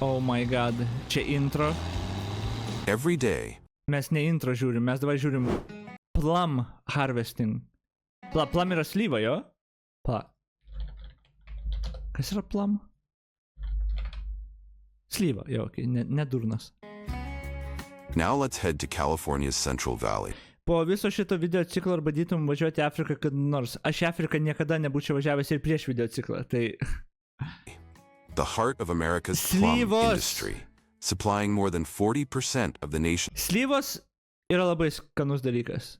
Oh my god. Čia intro. Every day. Mes ne intro žiūrim, mes dabar žiūrim plum harvesting. Plum yra slyva, jo? Kas yra plum? Slyva, jo, okay, ne durnas. Now let's head to California's Central Valley. Po viso šito video ciklo ar bandytum važiuoti į Afriką, kad nors aš į Afriką niekada nebūčiau važiavęs ir prieš video ciklą, tai... The heart of America's plum industry, supplying more than 40% of the nation. Slyvos yra labai skanus dalykas.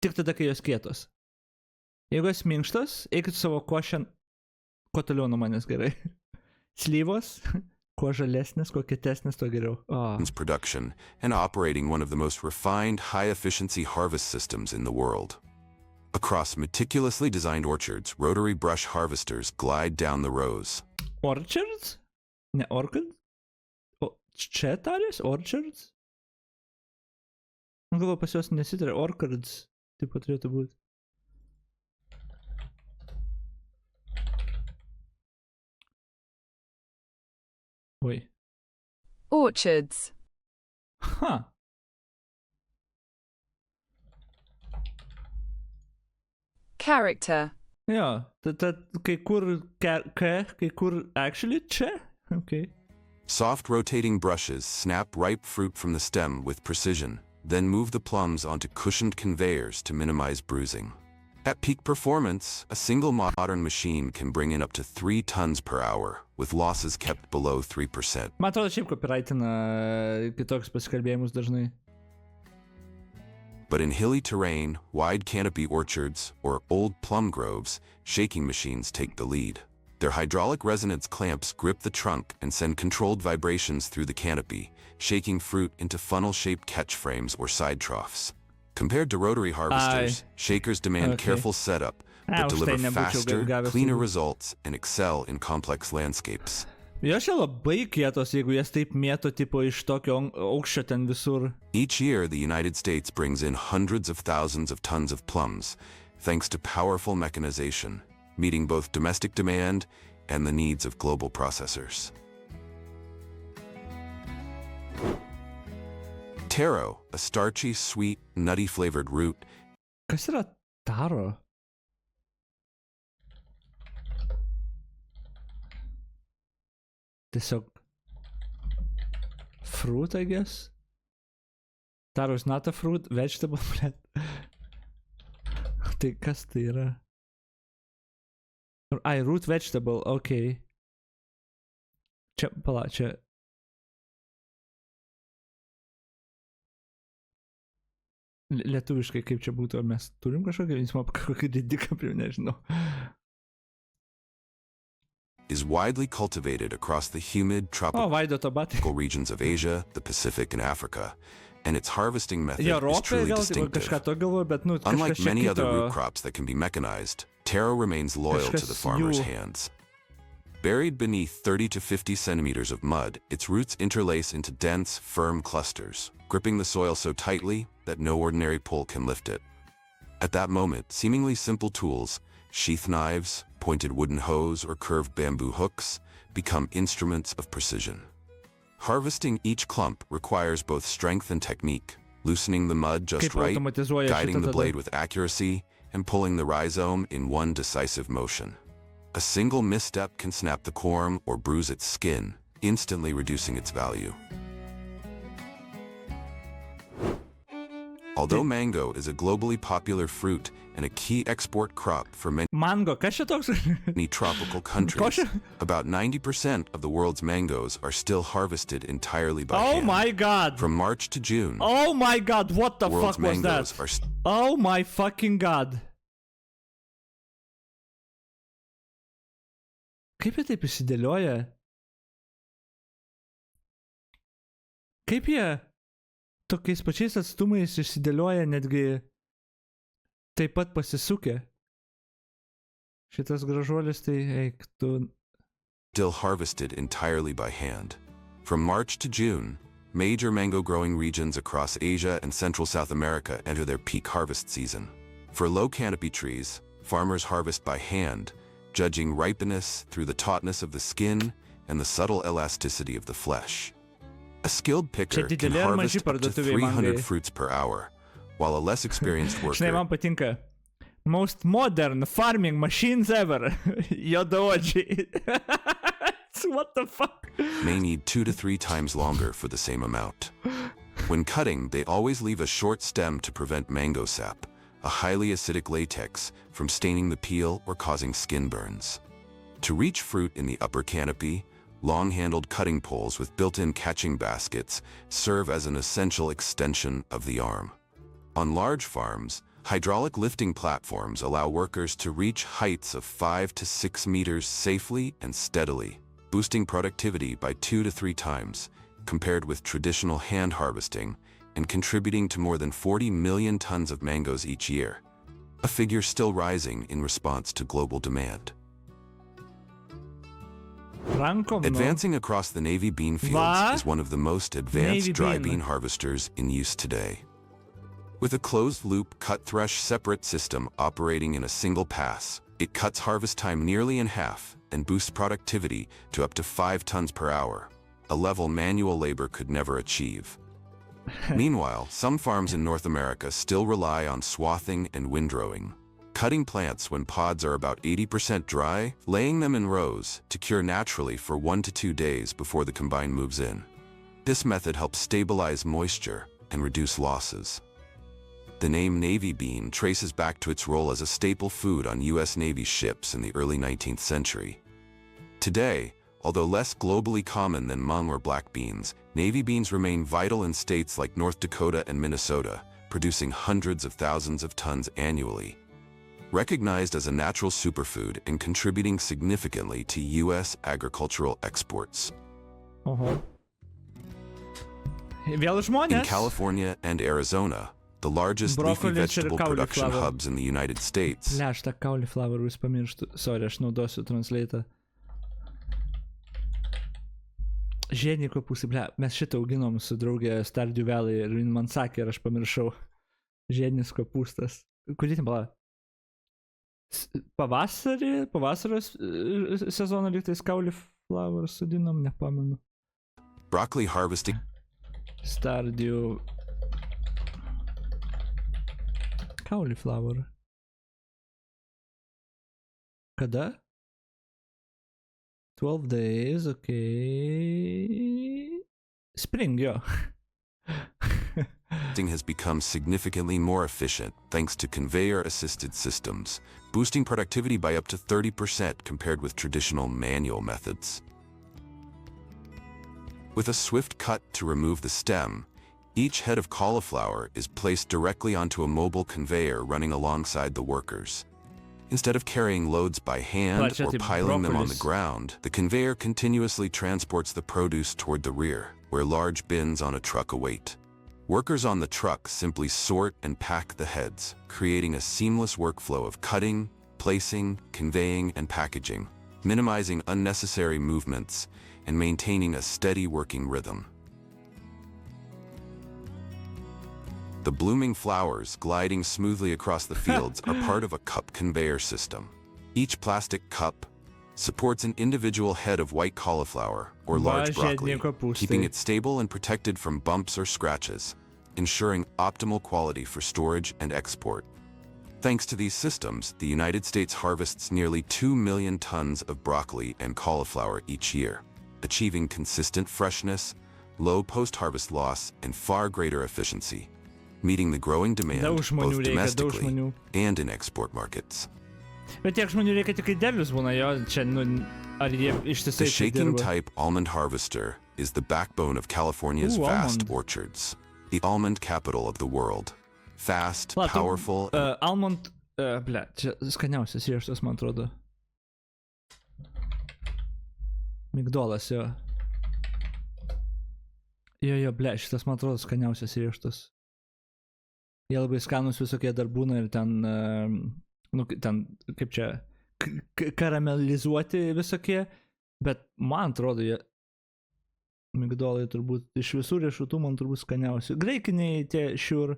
Tik tada, kai jos kietos. Jeigu jos minkštos, eikit savo košę, kuo toliau nuo manęs gerai. Slyvos, kuo žalesnės, kuo kietesnės, tuo geriau. Production and operating one of the most refined, high-efficiency harvest systems in the world. Across meticulously designed orchards, rotary brush harvesters glide down the rows. Orchards? Ne orchids? Čia tarės? Orchards? Man galvo pas jos nesitarė. Orchards. Taip pat turėtų būti. Oi. Orchards. Huh. Character. Jo, kai kur kai kur actually čia? Okay. Soft rotating brushes snap ripe fruit from the stem with precision, then move the plums onto cushioned conveyors to minimize bruising. At peak performance, a single modern machine can bring in up to 3 tons per hour, with losses kept below 3%. Man atrodo, šiaip copyrightina kitoks pasikalbėjimus dažnai. But in hilly terrain, wide canopy orchards, or old plum groves, shaking machines take the lead. Their hydraulic resonance clamps grip the trunk and send controlled vibrations through the canopy, shaking fruit into funnel-shaped catch frames or side troughs. Compared to rotary harvesters, shakers demand careful setup, but deliver faster, cleaner results and excel in complex landscapes. Jos čia labai kietos, jeigu jas taip mėto tipo iš tokio aukščio ten visur. Each year, the United States brings in hundreds of thousands of tons of plums, thanks to powerful mechanization, meeting both domestic demand and the needs of global processors. Taro, a starchy, sweet, nutty-flavored root. Kas yra taro? Tiesiog fruit, I guess. Taro is not a fruit, vegetable, blet. Tai kas tai yra? Ai, root vegetable, okay. Čia, pala, čia. Lietuviškai kaip čia būtų, ar mes turim kažkokį, jis man kažkokį didiką, nežinau. Is widely cultivated across the humid tropical regions of Asia, the Pacific, and Africa, and its harvesting method is truly distinctive. Unlike many other root crops that can be mechanized, taro remains loyal to the farmer's hands. Buried beneath 30 to 50 centimeters of mud, its roots interlace into dense, firm clusters, gripping the soil so tightly that no ordinary pull can lift it. At that moment, seemingly simple tools, sheath knives, pointed wooden hoes, or curved bamboo hooks, become instruments of precision. Harvesting each clump requires both strength and technique, loosening the mud just right, guiding the blade with accuracy, and pulling the rhizome in one decisive motion. A single misstep can snap the corm or bruise its skin, instantly reducing its value. Although mango is a globally popular fruit and a key export crop for many tropical countries, about 90% of the world's mangoes are still harvested entirely by hand. Oh my god! From March to June. Oh my god, what the fuck was that? Oh my fucking god. Kaip jie taip įsidėlioja? Kaip jie tokiais pačiais atstumais išsidėlioja netgi taip pat pasisukę? Šitas gražuolis tai eik tu. Still harvested entirely by hand. From March to June, major mango growing regions across Asia and Central South America enter their peak harvest season. For low canopy trees, farmers harvest by hand, judging ripeness through the tautness of the skin and the subtle elasticity of the flesh. A skilled picker can harvest up to 300 fruits per hour, while a less experienced worker... Žinai, man patinka. Most modern farming machines ever. Juodaodžiai. What the fuck? May need 2 to 3 times longer for the same amount. When cutting, they always leave a short stem to prevent mango sap, a highly acidic latex, from staining the peel or causing skin burns. To reach fruit in the upper canopy, long-handled cutting poles with built-in catching baskets serve as an essential extension of the arm. On large farms, hydraulic lifting platforms allow workers to reach heights of 5 to 6 meters safely and steadily, boosting productivity by 2 to 3 times, compared with traditional hand harvesting, and contributing to more than 40 million tons of mangoes each year, a figure still rising in response to global demand. Advancing across the navy bean fields is one of the most advanced dry bean harvesters in use today. With a closed-loop cut-thresh separate system operating in a single pass, it cuts harvest time nearly in half and boosts productivity to up to 5 tons per hour, a level manual labor could never achieve. Meanwhile, some farms in North America still rely on swathing and windrowing, cutting plants when pods are about 80% dry, laying them in rows to cure naturally for 1 to 2 days before the combine moves in. This method helps stabilize moisture and reduce losses. The name Navy bean traces back to its role as a staple food on U.S. Navy ships in the early 19th century. Today, although less globally common than mung or black beans, Navy beans remain vital in states like North Dakota and Minnesota, producing hundreds of thousands of tons annually. Recognized as a natural superfood and contributing significantly to U.S. agricultural exports. In California and Arizona, the largest leafy vegetable production hubs in the United States. Aš tą cauliflower vis pamirštu. Sorry, aš naudosiu translator. Žiediniai kopūstai, ble, mes šitą auginom su draugė Stardew Valley ir man sakė ir aš pamiršau. Žiedinis kopūstas. Kurį ten pala? Pavasaros sezoną lygtais cauliflower sodinom, nepamenu. Broccoli harvesting. Stardew cauliflower. Kada? 12 days, okay. Spring, jo. Has become significantly more efficient thanks to conveyor-assisted systems, boosting productivity by up to 30% compared with traditional manual methods. With a swift cut to remove the stem, each head of cauliflower is placed directly onto a mobile conveyor running alongside the workers. Instead of carrying loads by hand or piling them on the ground, the conveyor continuously transports the produce toward the rear, where large bins on a truck await. Workers on the truck simply sort and pack the heads, creating a seamless workflow of cutting, placing, conveying, and packaging, minimizing unnecessary movements and maintaining a steady working rhythm. The blooming flowers gliding smoothly across the fields are part of a cup conveyor system. Each plastic cup supports an individual head of white cauliflower or large broccoli, keeping it stable and protected from bumps or scratches, ensuring optimal quality for storage and export. Thanks to these systems, the United States harvests nearly 2 million tons of broccoli and cauliflower each year, achieving consistent freshness, low post-harvest loss, and far greater efficiency, meeting the growing demand both domestically and in export markets. Bet tiek žmonių reikia tik kai derlius būna, jo, čia, ar jie ištisai The shaking-type almond harvester is the backbone of California's vast orchards, the almond capital of the world. Fast, powerful... Almond... Ble, čia skaniausias rieštas, man atrodo. Migdolas, jo. Jo, ble, šitas, man atrodo, skaniausias rieštas. Jie labai skanus visokie dar būna ir ten... ten, kaip čia, karamelizuoti visokie, bet man atrodo, jie migdolai turbūt iš visų riešutų man turbūt skaniausi. Graikiniai tie šiur.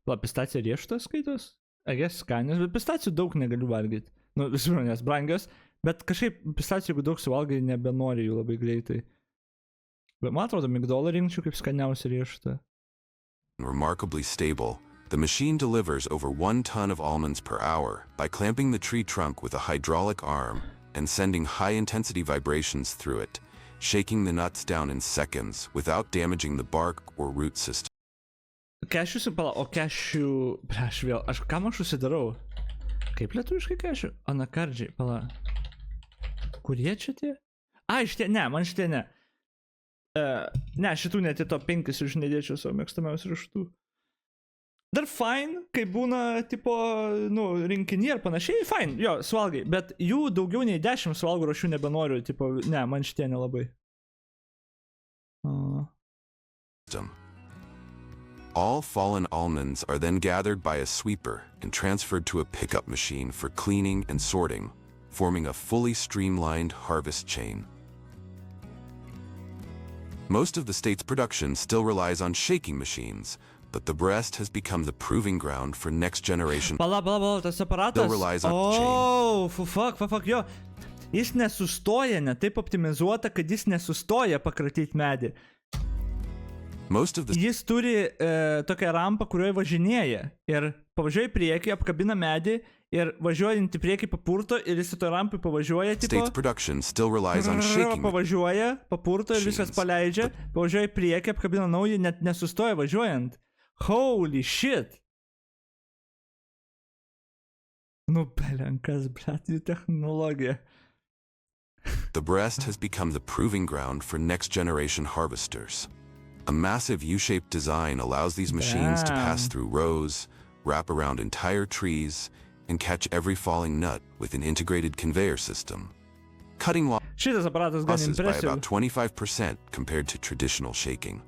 Pistacija riešutas skaitos? Agės skanios, bet pistacijų daug negaliu valgyti. Nu, visų nes brangios, bet kažkaip pistacijų, jeigu daug suvalgai, nebenori jų labai greitai. Bet man atrodo, migdolą rinkčiau kaip skaniausią riešutą. Remarkably stable, the machine delivers over 1 ton of almonds per hour by clamping the tree trunk with a hydraulic arm and sending high-intensity vibrations through it, shaking the nuts down in seconds without damaging the bark or root system. Kešius, o kešių... Prieš vėl, kam aš užsidarau? Kaip lietuviškai kešių? Anakardžiai, pala. Kurie čia tie? Šitie, ne, man šitie ne. Ne, šitų net į to 5 iš nedėčiau savo mėgstamiausių riešutų. Dar fine, kai būna, tipo, nu, rinkinį ar panašiai, fine, jo, suvalgai. Bet jų daugiau nei 10 suvalgų aš jų nebenoriu, tipo, ne, man šitie nelabai. All fallen almonds are then gathered by a sweeper and transferred to a pickup machine for cleaning and sorting, forming a fully streamlined harvest chain. Most of the state's production still relies on shaking machines, but the breast has become the proving ground for next generation. Pala, tas aparatas. Still relies on chain. Oh, fuck, jo. Jis nesustoja, ne taip optimizuota, kad jis nesustoja pakratyti medį. Jis turi tokią rampą, kurioje važinėja. Ir pavažiuoja į priekį, apkabina medį ir važiuojant į priekį papurto ir jis į to rampui pavažiuoja, tipo... State's production still relies on shaking. Pavažiuoja, papurto ir viskas paleidžia, pavažiuoja į priekį, apkabina naują, net nesustoja važiuojant. Holy shit! Nu, belenkas, brat, jų technologija. The breast has become the proving ground for next generation harvesters. A massive U-shaped design allows these machines to pass through rows, wrap around entire trees, and catch every falling nut with an integrated conveyor system, cutting losses by about 25% compared to traditional shaking.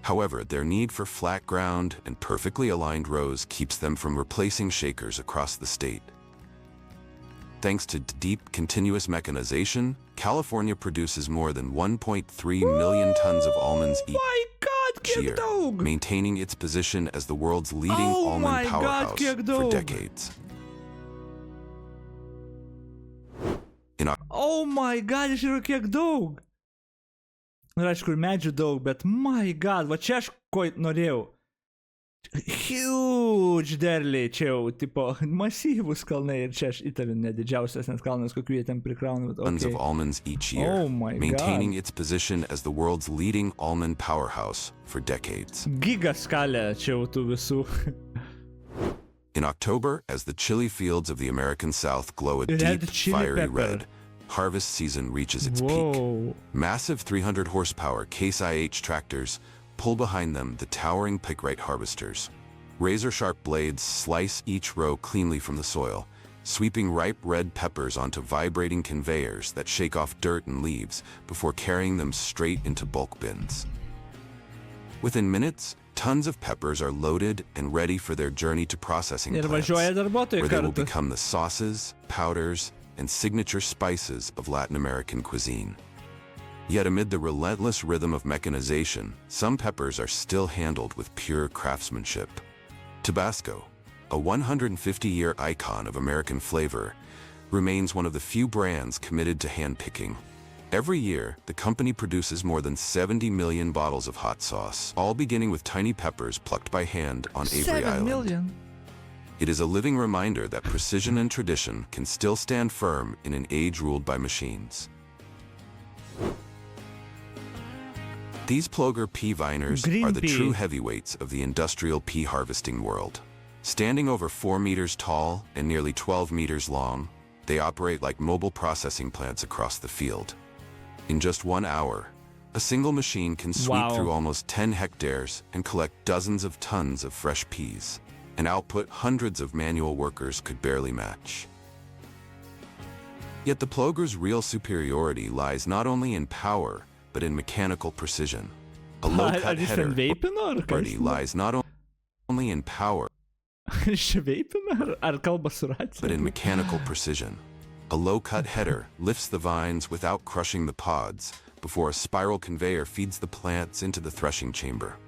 However, their need for flat ground and perfectly aligned rows keeps them from replacing shakers across the state. Thanks to deep, continuous mechanization, California produces more than 1.3 million tons of almonds each year, maintaining its position as the world's leading almond powerhouse for decades. Oh my god, iš yra kiek daug! Ir aišku, ir medžių daug, bet my god, va čia aš ko norėjau. Huge derliai, čia jau, tipo, masyvus kalnai ir čia aš įtariu nedidžiausias net kalnas, kokių jie ten prikrauna. Tons of almonds each year, maintaining its position as the world's leading almond powerhouse for decades. Gigaskalė čia jau tų visų. In October, as the chili fields of the American South glow a deep, fiery red, harvest season reaches its peak. Massive 300 horsepower Case IH tractors pull behind them the towering pick-right harvesters. Razor-sharp blades slice each row cleanly from the soil, sweeping ripe red peppers onto vibrating conveyors that shake off dirt and leaves before carrying them straight into bulk bins. Within minutes, tons of peppers are loaded and ready for their journey to processing plants, where they will become the sauces, powders, and signature spices of Latin American cuisine. Yet amid the relentless rhythm of mechanization, some peppers are still handled with pure craftsmanship. Tabasco, a 150-year icon of American flavor, remains one of the few brands committed to hand-picking. Every year, the company produces more than 70 million bottles of hot sauce, all beginning with tiny peppers plucked by hand on Avery Island. 7 million? It is a living reminder that precision and tradition can still stand firm in an age ruled by machines. These ploger pea viners are the true heavyweights of the industrial pea harvesting world. Standing over 4 meters tall and nearly 12 meters long, they operate like mobile processing plants across the field. In just 1 hour, a single machine can sweep through almost 10 hectares and collect dozens of tons of fresh peas, an output hundreds of manual workers could barely match. Yet the ploger's real superiority lies not only in power, but in mechanical precision. A low-cut header lies not only in power, but in mechanical precision. A low-cut header lifts the vines without crushing the pods before a spiral conveyor feeds the plants into the threshing chamber.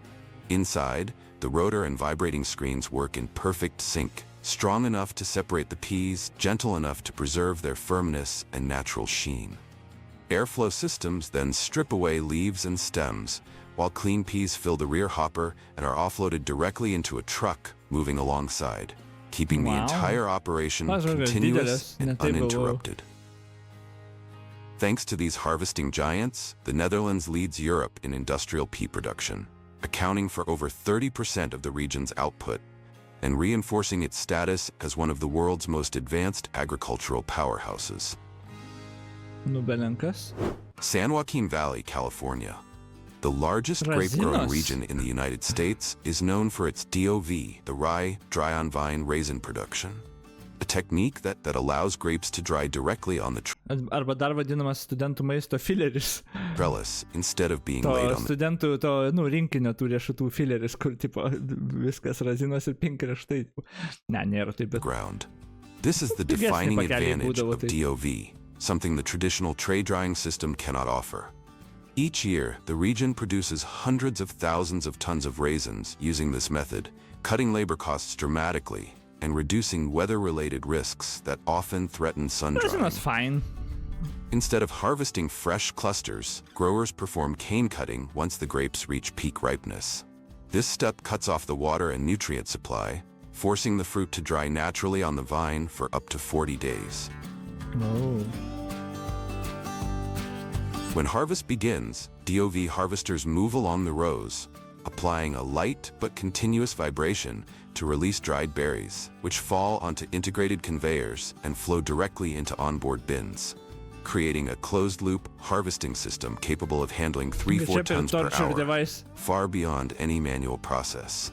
Inside, the rotor and vibrating screens work in perfect sync, strong enough to separate the peas, gentle enough to preserve their firmness and natural sheen. Airflow systems then strip away leaves and stems, while clean peas fill the rear hopper and are offloaded directly into a truck moving alongside, keeping the entire operation continuous and uninterrupted. Thanks to these harvesting giants, the Netherlands leads Europe in industrial pea production, accounting for over 30% of the region's output and reinforcing its status as one of the world's most advanced agricultural powerhouses. San Joaquin Valley, California. The largest grape-growing region in the United States is known for its DOV, the rye, dry-on-vine raisin production, a technique that allows grapes to dry directly on the trellis instead of being laid on the ground. This is the defining advantage of DOV, something the traditional tray drying system cannot offer. Each year, the region produces hundreds of thousands of tons of raisins using this method, cutting labor costs dramatically and reducing weather-related risks that often threaten sun drying. That's fine. Instead of harvesting fresh clusters, growers perform cane cutting once the grapes reach peak ripeness. This step cuts off the water and nutrient supply, forcing the fruit to dry naturally on the vine for up to 40 days. Oh. When harvest begins, DOV harvesters move along the rows, applying a light but continuous vibration to release dried berries, which fall onto integrated conveyors and flow directly into onboard bins, creating a closed-loop harvesting system capable of handling 3-4 tons per hour, far beyond any manual process.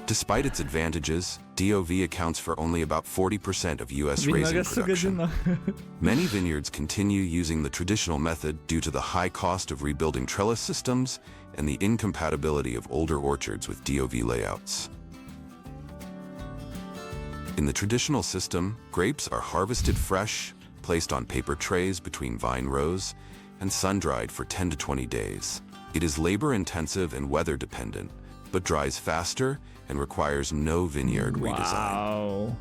Despite its advantages, DOV accounts for only about 40% of U.S. raisin production. Many vineyards continue using the traditional method due to the high cost of rebuilding trellis systems and the incompatibility of older orchards with DOV layouts. In the traditional system, grapes are harvested fresh, placed on paper trays between vine rows, and sun-dried for 10 to 20 days. It is labor-intensive and weather-dependent, but dries faster and requires no vineyard redesign.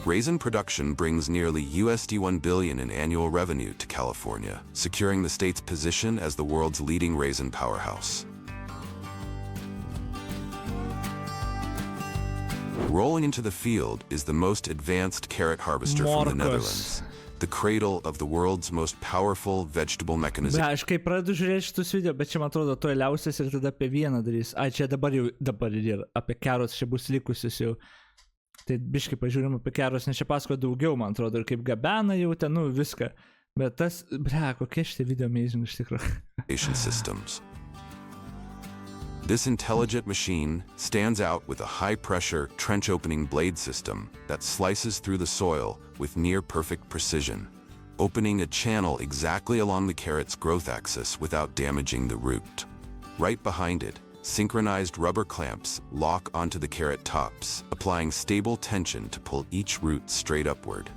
Raisin production brings nearly $1 billion in annual revenue to California, securing the state's position as the world's leading raisin powerhouse. Rolling into the field is the most advanced carrot harvester from the Netherlands, the cradle of the world's most powerful vegetable mechanism. Aš kai pradedu žiūrėti šitus video, bet čia man atrodo toliausias ir tada apie vieną darys. Ai, čia dabar ir apie carrots čia bus likusius jau. Tai biškai pažiūrim apie carrots, nes čia pasako daugiau, man atrodo, ir kaip gabena jau ten, viską. Bet tas, kokie šitie video amazing iš tikrųjų. Systems. This intelligent machine stands out with a high-pressure, trench-opening blade system that slices through the soil with near-perfect precision, opening a channel exactly along the carrot's growth axis without damaging the root. Right behind it, synchronized rubber clamps lock onto the carrot tops, applying stable tension to pull each root straight upward.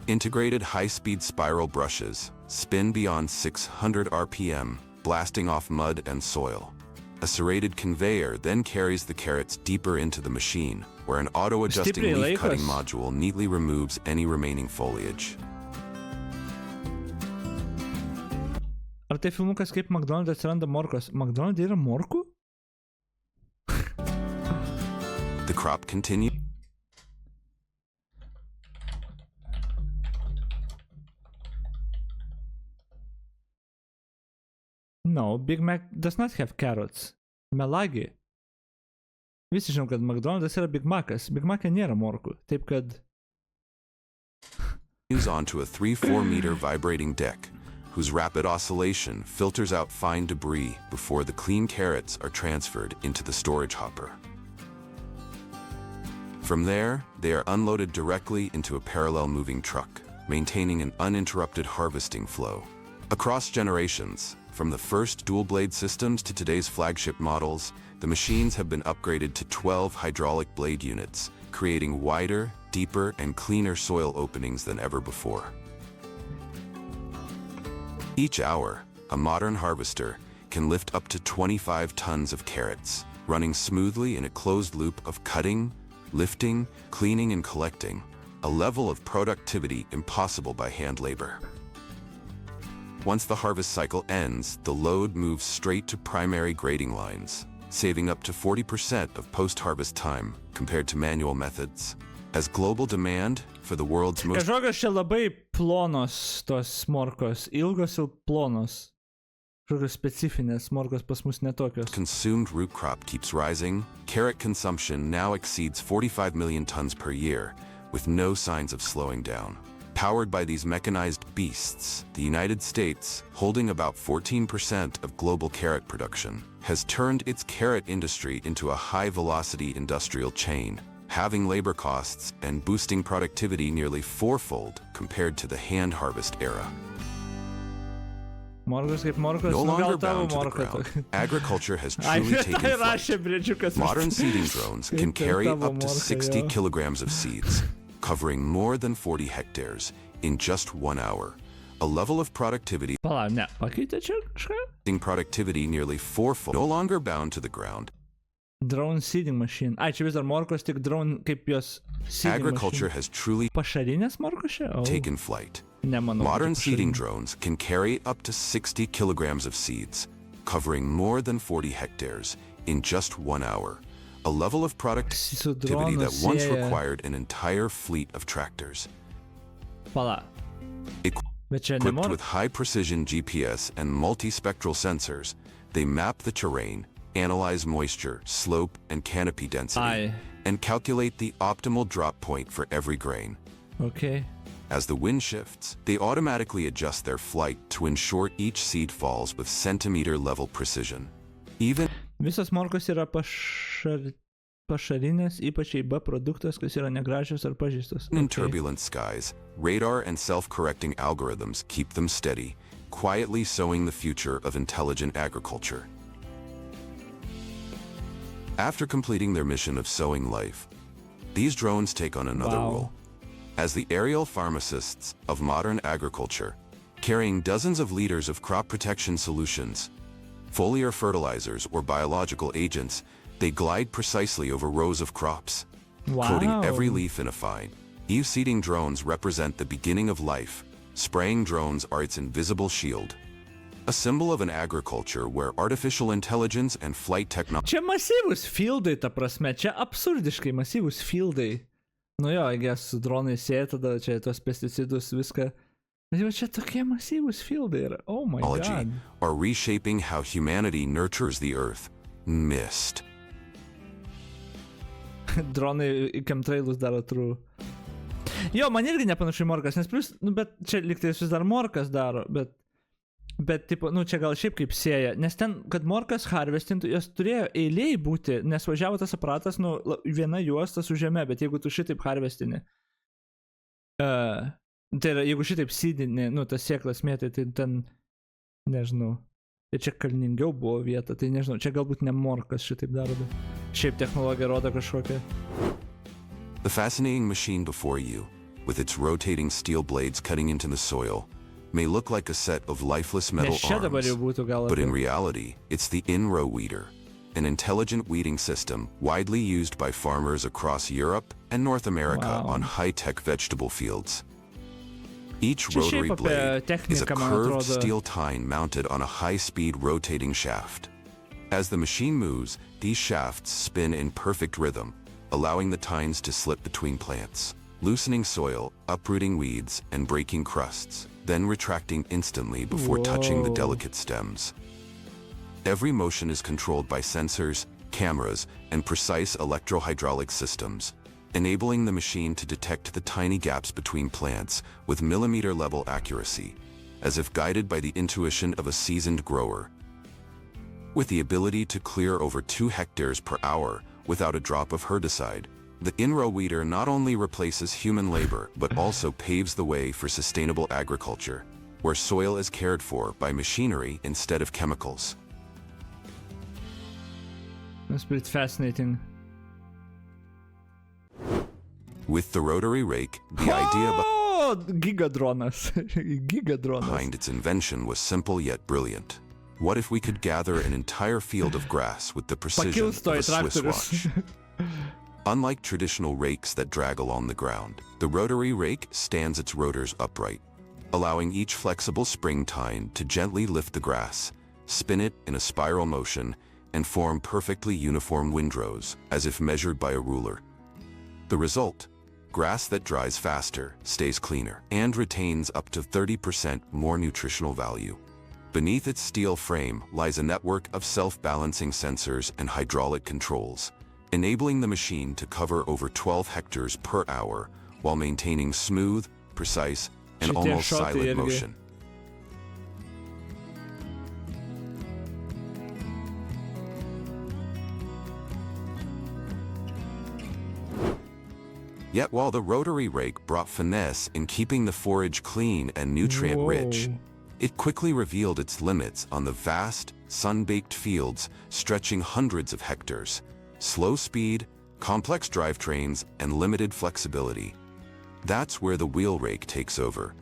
Integrated high-speed spiral brushes spin beyond 600 RPM, blasting off mud and soil. A serrated conveyor then carries the carrots deeper into the machine, where an auto-adjusting leaf-cutting module neatly removes any remaining foliage. Ar tai filmukas kaip McDonald's atsiranda morkos? McDonald's yra morkų? The crop continues. No, Big Mac does not have carrots. Melagi. Visi žinom, kad McDonald's yra Big Mac'as. Big Mac'e nėra morkų. Taip kad... onto a 3-4 meter vibrating deck, whose rapid oscillation filters out fine debris before the clean carrots are transferred into the storage hopper. From there, they are unloaded directly into a parallel moving truck, maintaining an uninterrupted harvesting flow. Across generations, from the first dual-blade systems to today's flagship models, the machines have been upgraded to 12 hydraulic blade units, creating wider, deeper, and cleaner soil openings than ever before. Each hour, a modern harvester can lift up to 25 tons of carrots, running smoothly in a closed loop of cutting, lifting, cleaning, and collecting, a level of productivity impossible by hand labor. Once the harvest cycle ends, the load moves straight to primary grading lines, saving up to 40% of post-harvest time compared to manual methods. As global demand for the world's most... Kažkokios čia labai plonos tos morkos, ilgos ir plonos. Kažkokios specifinės morkos pas mus netokios. Consumed root crop keeps rising. Carrot consumption now exceeds 45 million tons per year, with no signs of slowing down. Powered by these mechanized beasts, the United States, holding about 14% of global carrot production, has turned its carrot industry into a high-velocity industrial chain, halving labor costs and boosting productivity nearly fourfold compared to the hand harvest era. Morkos kaip morkos, no longer tavo bound to the morka. ground, agriculture has truly taken flight. Modern seeding drones can carry up to 60 kilograms of seeds, covering more than 40 hectares in just 1 hour. A level of productivity productivity nearly fourfold, no longer bound to the ground. Drone seeding machine. Ai, čia vis dar morkos, tik drone kaip jos seeding Agriculture machine. has truly Pašarinės morkos čia? Oh. taken flight. Nemanau, Modern kad seeding pašarinės. drones can carry up to 60 kilograms of seeds, covering more than 40 hectares in just 1 hour. A level of productivity that once required an entire fleet of tractors. Pala. Bet čia Equipped nemor... with high-precision GPS and multispectral sensors, they map the terrain, analyze moisture, slope, and canopy density, Ai. and calculate the optimal drop point for every grain. Okay. As the wind shifts, they automatically adjust their flight to ensure each seed falls with centimeter-level precision. Even Visos morkos yra pašarinės, ypač B produktas, kas yra negražios ar pažįstos. in turbulent skies, radar and self-correcting algorithms keep them steady, quietly sowing the future of intelligent agriculture. After completing their mission of sowing life, these drones take on another role. As the aerial pharmacists of modern agriculture, carrying dozens of liters of crop protection solutions, foliar fertilizers or biological agents, they glide precisely over rows of crops, coating every leaf in a fine. Seeding drones represent the beginning of life. Spraying drones are its invisible shield, a symbol of an agriculture where artificial intelligence and flight technology... Čia masyvus fieldai, ta prasme, čia absurdiškai masyvus fieldai. Nu jo, su dronai sėja, tada čia tos pesticidus, viską. Bet jau čia tokie masyvus fieldai yra. Oh my god. Are reshaping how humanity nurtures the earth. Missed. Dronai į chemtrailus daro true. Jo, man irgi nepanašu į morkas, nes plus, nu, bet čia lygtais vis dar morkas daro, bet tipo, nu, čia gal šiaip kaip sėja, nes ten, kad morkas harvestintų, jos turėjo eiliai būti, nes važiavo tas aparatas, nu, viena juosta su žeme, bet jeigu tu šitaip harvestini, tai yra, jeigu šitaip seedini, nu, tas sėklas mėtai, tai ten, nežinau, ir čia kalningiau buvo vieta, tai nežinau, čia galbūt ne morkas šitaip daro, bet šiaip technologija rodo kažkokią. The fascinating machine before you, with its rotating steel blades cutting into the soil, may look like a set of lifeless metal arms, but in reality, it's the in-row weeder, an intelligent weeding system widely used by farmers across Europe and North America on high-tech vegetable fields. Each rotary blade is a curved steel tine mounted on a high-speed rotating shaft. As the machine moves, these shafts spin in perfect rhythm, allowing the tines to slip between plants, loosening soil, uprooting weeds, and breaking crusts, then retracting instantly before touching the delicate stems. Every motion is controlled by sensors, cameras, and precise electro-hydraulic systems, enabling the machine to detect the tiny gaps between plants with millimeter-level accuracy, as if guided by the intuition of a seasoned grower. With the ability to clear over 2 hectares per hour without a drop of herbicide, the in-row weeder not only replaces human labor but also paves the way for sustainable agriculture, where soil is cared for by machinery instead of chemicals. That's pretty fascinating. With the rotary rake, the idea gigadronas. Gigadronas. behind its invention was simple yet brilliant. What if we could gather an entire field of grass with the precision of a Swiss watch? Unlike traditional rakes that drag along the ground, the rotary rake stands its rotors upright, allowing each flexible spring tine to gently lift the grass, spin it in a spiral motion, and form perfectly uniform windrows, as if measured by a ruler. The result? Grass that dries faster, stays cleaner, and retains up to 30% more nutritional value. Beneath its steel frame lies a network of self-balancing sensors and hydraulic controls, enabling the machine to cover over 12 hectares per hour while maintaining smooth, precise, and almost silent motion. Yet while the rotary rake brought finesse in keeping the forage clean and nutrient-rich, it quickly revealed its limits on the vast, sun-baked fields stretching hundreds of hectares. Slow speed, complex drivetrains, and limited flexibility. That's where the wheel rake takes over.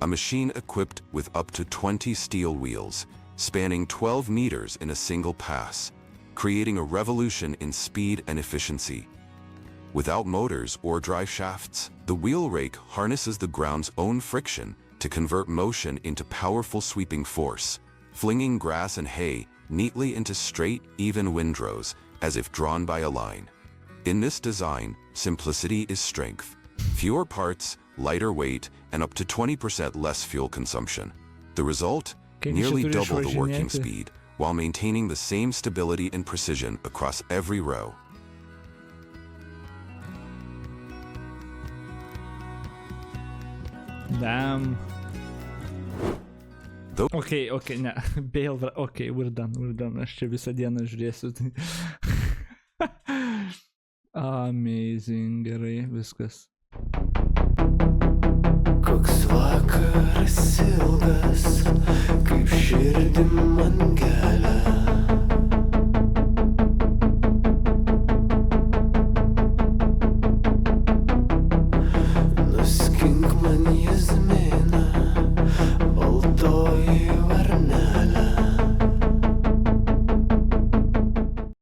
A machine equipped with up to 20 steel wheels, spanning 12 meters in a single pass, creating a revolution in speed and efficiency. Without motors or drive shafts, the wheel rake harnesses the ground's own friction to convert motion into powerful sweeping force, flinging grass and hay neatly into straight, even windrows, as if drawn by a line. In this design, simplicity is strength. Fewer parts, lighter weight, and up to 20% less fuel consumption. The result? Nearly double the working speed, while maintaining the same stability and precision across every row. Damn. Okay, ne, Bale, okay, we're done, aš čia visą dieną žiūrėsiu. Amazing, gerai, viskas.